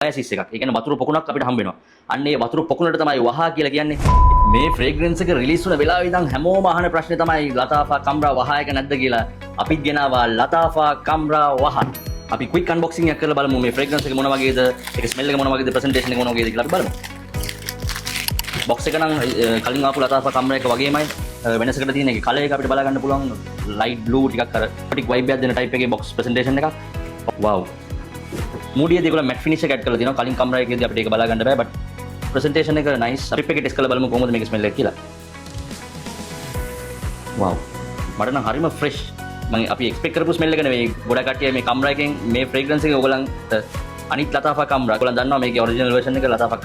ඔයාසිස් එකක්. ඒ කියන්නේ වතුර පොකුණක් අපිට හම්බ වෙනවා. අන්න ඒ වතුර පොකුණට තමයි වහ කියලා කියන්නේ. මේ ෆ්‍රේග්‍රන්ස් එක රිලීස් වුණ වෙලාවේ ඉඳන් හැමෝම අහන ප්‍රශ්නේ තමයි ලතාෆා කම්රා වහ එක නැද්ද කියලා. අපිත් ගෙනාවා ලතාෆා කම්රා වහ. අපි ක්වික් අන්බොක්සිං එකක් කරලා බලමු මේ ෆ්‍රේග්‍රන්ස් එක මොන වගේද, ඒක ස්මෙල් එක මොන වගේද, ප්‍රසන්ටේෂන් එක මොන වගේද කියලා අපි බලමු. බොක්ස් එක නම් කලින් ආපු ලතාෆා කම්රා එක වගේමයි. වෙනසකට තියෙන එකේ කලර් එක අපිට බලා ගන්න පුළුවන්. ලයිට් බ්ලූ ටිකක් අර ටික වයිබ් එකක් දෙන ටයිප් එකේ බොක්ස් ප්‍රසන්ටේෂන් එකක්. වව්. මූඩියේදී ඒගොල්ලෝ මැට් ෆිනිෂ් එක ඇඩ් කරලා තියෙනවා. කලින් කම්රා එකේදී අපිට ඒක බලා ගන්න බෑ. බට් ප්‍රසන්ටේෂන් එක නයිස්. ට්‍රිප් එකේ ටෙස්ට් කරලා බලමු කොහොමද මේක ස්මෙල් එක කියලා. වව්. මට නම් හරිම ෆ්‍රෙෂ්. මම අපි එක්ස්පෙක්ට් කරපු ස්මෙල් එක නෙවෙයි. ගොඩක් කට්ටිය මේ කම්රා එකෙන් මේ ෆ්‍රේග්‍රන්ස් එක ඔයගලන්ට අනිත් ලතාෆා කම්රා. ඔයගලන් දන්නවා මේකේ ඔරිජිනල් වර්ෂන් එක ලතාෆා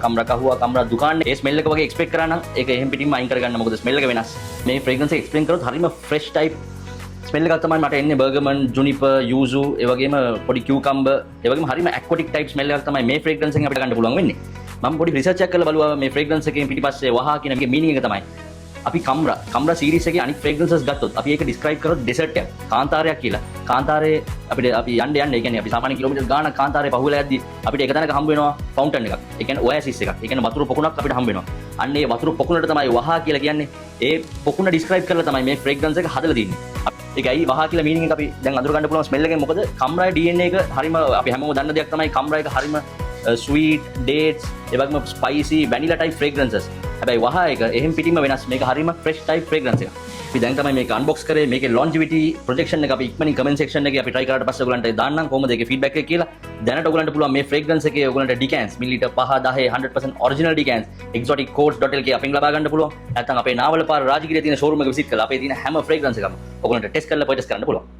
කම්රා කහුවා කම්රා දුකාන් ඒ ස්මෙල් එක වගේ එක්ස්පෙක්ට් කරා නම් ඒක එහෙම් පිටින්ම අයින් කරගන්න. මොකද ස්මෙල් එක වෙනස්. මේ ෆ්‍රේග්‍රන්ස් එක එක්ස්ප්ලেইন කරොත් හරිම ෆ්‍රෙෂ් ටයිප් ස්මෙල් එකක් තමයි මට එන්නේ. බර්ගමන්, ජුනිපර්, යූසු, ඒ වගේම පොඩි කියුකම්බර්, ඒ වගේම හරිම ඇක්වටික් ටයිප් ස්මෙල් එකක් තමයි මේ ෆ්‍රේග්‍රන්ස් එකෙන් අපිට ගන්න පුළුවන් වෙන්නේ. මම පොඩි රිසර්ච් එකක් කරලා බලුවා මේ ෆ්‍රේග්‍රන්ස් එකෙන් පිටිපස්සේ වහ කියන එකේ මීනින් එක තමයි. අපි කම්රා සීරීස් එකේ අනිත් ෆ්‍රේග්‍රන්සස් ගත්තොත් අපි ඒක ඩිස්ක්‍රයිබ් කරොත් ඩෙසර්ට් එක, කාන්තාරයක් කියලා. කාන්තාරේ අපිට අපි යන්න ඒ කියන්නේ අපි සාමාන්‍ය කිලෝමීටර් ගාණක් කාන්තාරේ පහුවෙලා යද්දි අපිට එක තැනක හම්බ වෙනවා ෆවුන්ටන් එකක්. ඒ කියන්නේ ඔයාසිස් එකක්. ඒ කියන්නේ වතුර පොකුණක් අපිට හම්බ වෙනවා. අන්න ඒ වතුර පොකුණට තමයි වහ කියලා කියන්නේ. ඒ පොකුණ ඩිස්ක්‍රයිබ් කරලා තමයි මේ ෆ්‍රේග්‍රන්ස් එක හදලා තියෙන්නේ. ඒකයි වහ කියලා මීනින් එක අපි දැන් අඳුර ගන්න පුළුවන් ස්මෙල් එකෙන්. මොකද කම්රාගේ DNA එක හරිම අපි හැමෝම දන්න දෙයක් තමයි කම්රා එක හරිම ස්වීට්, ඩේට්ස්, ඒ වගේම ස්පයිසි, වැනිලා ටයිප් ෆ්‍රේග්‍රන්සස්. හැබැයි වහ එක එහෙම් පිටින්ම වෙනස්. මේක හරිම ෆ්‍රෙෂ් ටයිප් ෆ්‍රේග්‍රන්ස් එකක්. අපි දැන් තමයි මේක අන්බොක්ස් කරේ. මේකේ longevity projection එක අපි ඉක්මනින් කමෙන්ට් සෙක්ෂන් එකේ අපි try කරාට පස්සේ ඔයගලන්ට දාන්නම් කොහොමද ඒකේ feedback එක කියලා. දැනට ඔයගලන්ට පුළුවන් මේ fragrance එකේ ඔයගලන්ට decants millilitre 5 10 100% original decants exoticcoats.lk අපෙන් ලබා ගන්න පුළුවන්. නැත්නම් අපේ නාවල පාර රාජගිරියේ තියෙන showroom එක visit කරලා අපේ තියෙන හැම fragrance එකම ඔයගලන්ට test කරලා purchase කරන්න පුළුවන්.